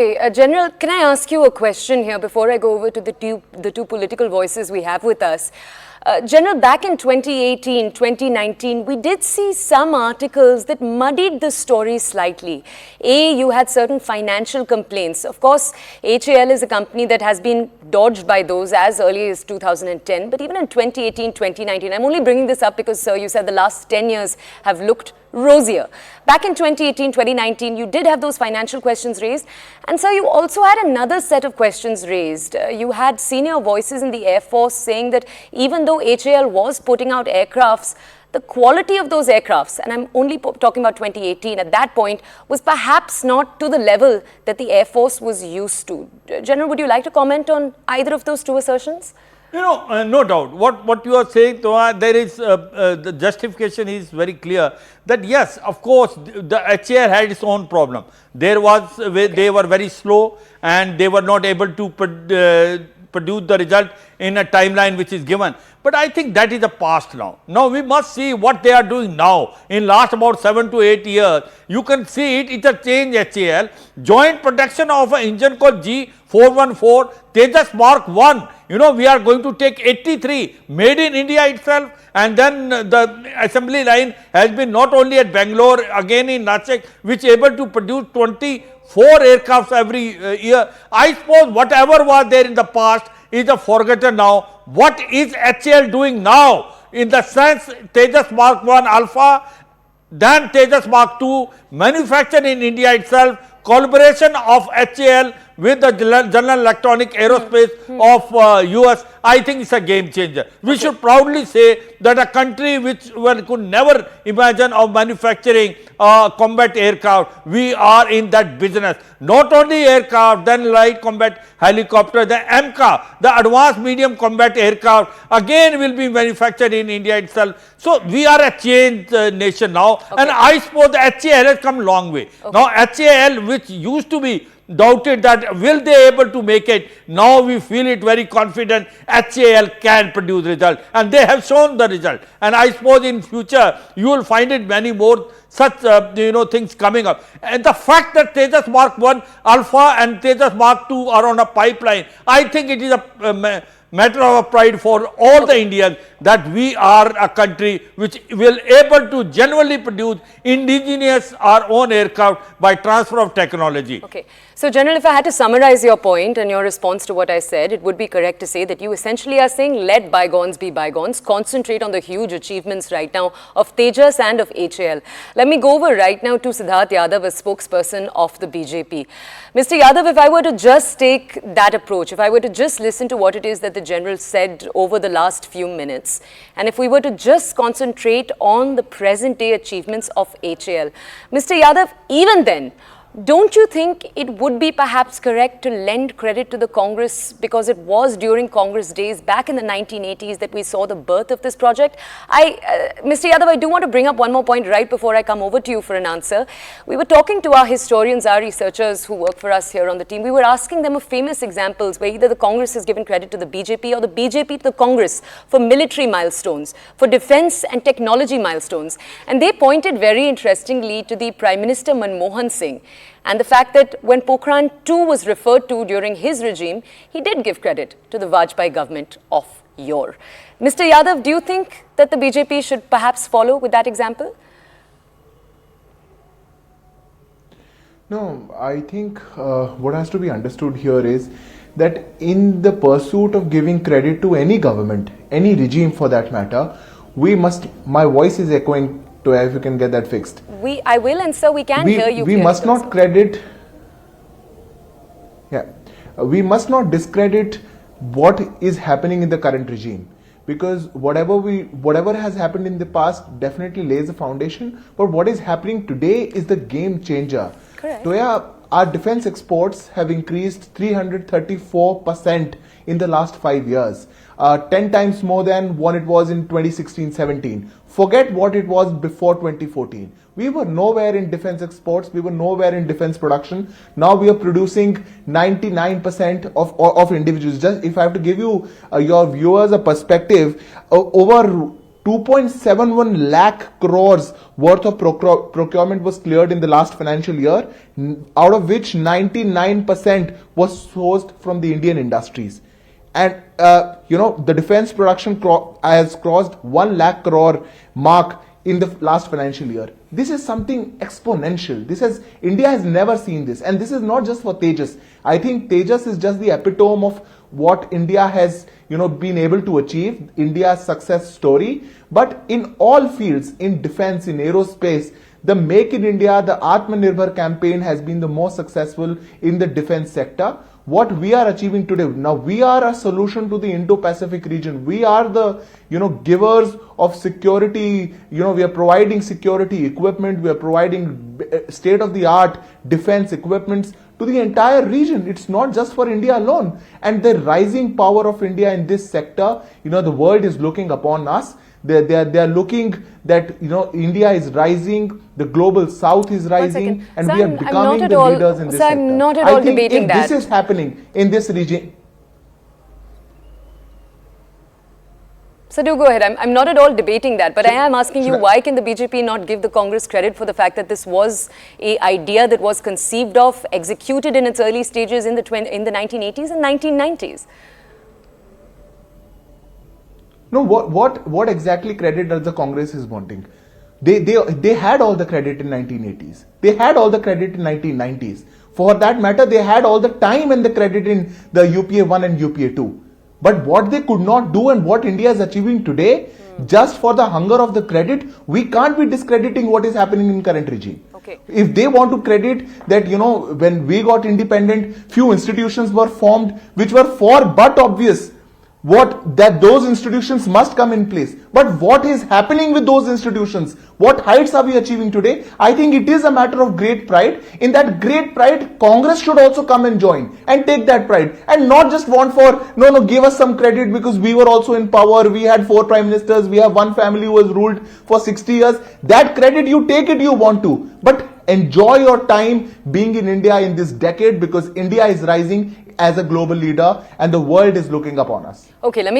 Hey, General, can I ask you a question here before I go over to the two political voices we have with us? General, back in 2018, 2019, we did see some articles that muddied the story slightly. You had certain financial complaints. Of course, HAL is a company that has been dodged by those as early as 2010. But even in 2018, 2019, I'm only bringing this up because, sir, you said the last 10 years have looked rosier. Back in 2018, 2019, you did have those financial questions raised. And sir, you also had another set of questions raised. You had senior voices in the Air Force saying that even though HAL was putting out aircrafts, the quality of those aircrafts, and I'm only talking about 2018 at that point, was perhaps not to the level that the Air Force was used to. General, would you like to comment on either of those two assertions? You know, no doubt. What you are saying, there is the justification is very clear that yes, of course, the HAL had its own problem. There was they were very slow and they were not able to produce the result in a timeline which is given. But I think that is the past now. Now we must see what they are doing now. In last about 7 to 8 years, you can see it. It's a change HAL. Joint production of an engine called G414 Tejas Mark 1. You know, we are going to take 83 made in India itself, and then the assembly line has been not only at Bangalore, again in Nashik, which is able to produce 24 aircrafts every year. I suppose whatever was there in the past is forgotten now. What is HAL doing now? In the sense, Tejas Mark 1 Alpha, then Tejas Mark 2, manufactured in India itself, collaboration of HAL with the General Electronic Aerospace of US, I think it's a game changer. We should proudly say that a country which one could never imagine of manufacturing combat aircraft, we are in that business. Not only aircraft, then light combat helicopter, the MCA, the advanced medium combat aircraft, again will be manufactured in India itself. So we are a changed nation now, and I suppose the HAL has come a long way. Now HAL, which used to be doubted that will they able to make it, now we feel it very confident HAL can produce result, and they have shown the result. And I suppose in future you will find it many more such things coming up. And the fact that Tejas Mark 1 Alpha and Tejas Mark 2 are on a pipeline, I think it is a matter of pride for all the Indians that we are a country which will able to genuinely produce indigenous our own aircraft by transfer of technology. Okay. So, General, if I had to summarize your point and your response to what I said, it would be correct to say that you essentially are saying let bygones be bygones, concentrate on the huge achievements right now of Tejas and of HAL. Let me go over right now to Sidharth Yadav, a spokesperson of the BJP. Mr. Yadav, if I were to just take that approach, if I were to just listen to what it is that the General said over the last few minutes, and if we were to just concentrate on the present day achievements of HAL, Mr. Yadav, even then, don't you think it would be perhaps correct to lend credit to the Congress, because it was during Congress days back in the 1980s that we saw the birth of this project? Mr. Yadav, I do want to bring up one more point right before I come over to you for an answer. We were talking to our historians, our researchers who work for us here on the team. We were asking them of famous examples where either the Congress has given credit to the BJP or the BJP to the Congress for military milestones, for defense and technology milestones. And they pointed very interestingly to the Prime Minister Manmohan Singh, and the fact that when Pokhran 2 was referred to during his regime, he did give credit to the Vajpayee government of yore. Mr. Yadav, do you think that the BJP should perhaps follow with that example? No, I think what has to be understood here is that in the pursuit of giving credit to any government, any regime for that matter, we must, my voice is echoing, to if you can get that fixed. I will, and sir, we can hear you. We must not credit, we must not discredit what is happening in the current regime, because whatever has happened in the past definitely lays a foundation, but what is happening today is the game changer. Correct. So our defense exports have increased 334% in the last 5 years. 10 times more than what it was in 2016-17. Forget what it was before 2014. We were nowhere in defense exports. We were nowhere in defense production. Now we are producing 99% of individuals. Just if I have to give you your viewers a perspective, over 2.71 lakh crores worth of procurement was cleared in the last financial year, out of which 99% was sourced from the Indian industries. And the defense production has crossed 1 lakh crore mark in the last financial year. This is something exponential. India has never seen this, and this is not just for Tejas. I think Tejas is just the epitome of what India has been able to achieve, India's success story. But in all fields, in defense, in aerospace, the Make in India, the Atmanirbhar campaign has been the most successful in the defense sector. What we are achieving today, now we are a solution to the Indo-Pacific region. We are the givers of security. We are providing security equipment. We are providing state-of-the-art defense equipments to the entire region. It's not just for India alone. And the rising power of India in this sector, the world is looking upon us. They are looking that India is rising, the global south is rising, and we are becoming the leaders in this sector. I'm not at all debating that. This is happening in this region. So do go ahead. I'm not at all debating that, but I am asking you, why can the BJP not give the Congress credit for the fact that this was an idea that was conceived of, executed in its early stages in the 1980s and 1990s? No, what exactly credit does the Congress is wanting? They had all the credit in 1980s. They had all the credit in 1990s. For that matter, they had all the time and the credit in the UPA 1 and UPA 2. But what they could not do and what India is achieving today, just for the hunger of the credit, we can't be discrediting what is happening in current regime. Okay. If they want to credit that, when we got independent, few institutions were formed which were for but obvious that those institutions must come in place. But what is happening with those institutions? What heights are we achieving today? I think it is a matter of great pride. In that great pride, Congress should also come and join and take that pride, and not just want for, give us some credit because we were also in power. We had 4 prime ministers. We have one family who has ruled for 60 years. That credit, you take it, you want to. But enjoy your time being in India in this decade, because India is rising as a global leader and the world is looking upon us. Okay, let me